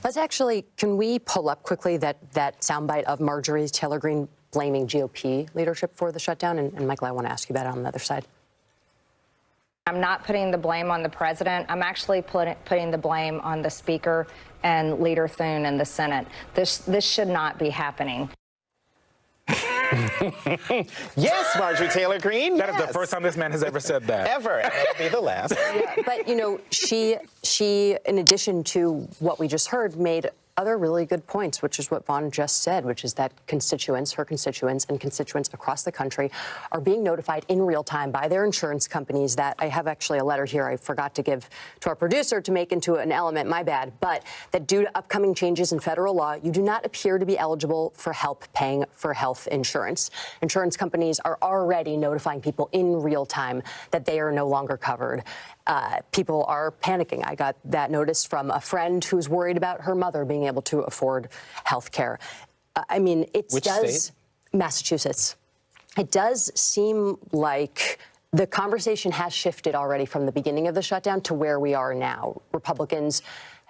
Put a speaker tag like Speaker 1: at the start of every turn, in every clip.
Speaker 1: Let's actually, can we pull up quickly that soundbite of Marjorie Taylor Greene blaming GOP leadership for the shutdown? And Michael, I want to ask you about it on the other side.
Speaker 2: I'm not putting the blame on the president. I'm actually putting the blame on the speaker and Leader Thune in the Senate. This should not be happening.
Speaker 3: Yes, Marjorie Taylor Greene.
Speaker 4: That is the first time this man has ever said that.
Speaker 3: Ever. And it'll be the last.
Speaker 1: Yeah, but, you know, she, in addition to what we just heard, made other really good points, which is what Vaughn just said, which is that her constituents and constituents across the country are being notified in real time by their insurance companies. That I have actually a letter here I forgot to give to our producer to make into an element, my bad, but that due to upcoming changes in federal law, you do not appear to be eligible for help paying for health insurance. Insurance companies are already notifying people in real time that they are no longer covered. People are panicking. I got that notice from a friend who's worried about her mother being able to afford health care. I mean,
Speaker 3: Which state?
Speaker 1: Massachusetts. It does seem like the conversation has shifted already from the beginning of the shutdown to where we are now. Republicans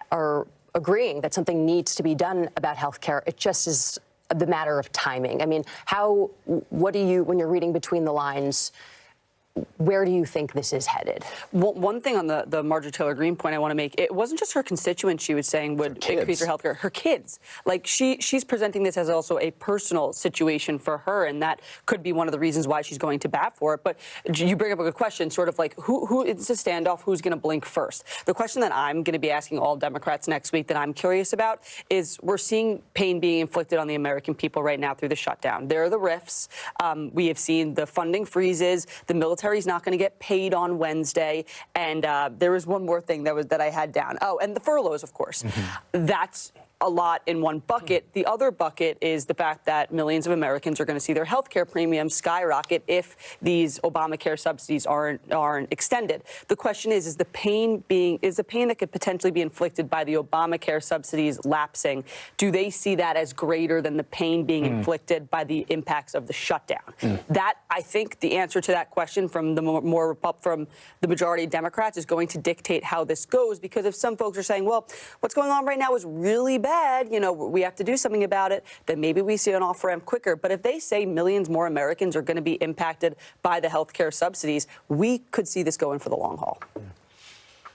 Speaker 1: are agreeing that something needs to be done about health care. It just is the matter of timing. I mean, what do you, when you're reading between the lines, where do you think this is headed?
Speaker 5: Well, one thing on the Marjorie Taylor Greene point I want to make, it wasn't just her constituents she was saying would increase her health care. Her kids. Like, she's presenting this as also a personal situation for her, and that could be one of the reasons why she's going to bat for it. But you bring up a good question, sort of like, who it's a standoff, who's going to blink first? The question that I'm going to be asking all Democrats next week that I'm curious about is, we're seeing pain being inflicted on the American people right now through the shutdown. There are the rifts. We have seen the funding freezes, the military is not going to get paid on Wednesday, and there was one more thing that I had down. Oh, and the furloughs, of course. That's a lot in one bucket. The other bucket is the fact that millions of Americans are going to see their health care premiums skyrocket if these Obamacare subsidies aren't extended. The question is the pain that could potentially be inflicted by the Obamacare subsidies lapsing, do they see that as greater than the pain being inflicted by the impacts of the shutdown? That, I think, the answer to that question from the majority of Democrats is going to dictate how this goes, because if some folks are saying, well, what's going on right now is really bad, you know, we have to do something about it, then maybe we see an off-ramp quicker. But if they say millions more Americans are going to be impacted by the health care subsidies, we could see this going for the long haul.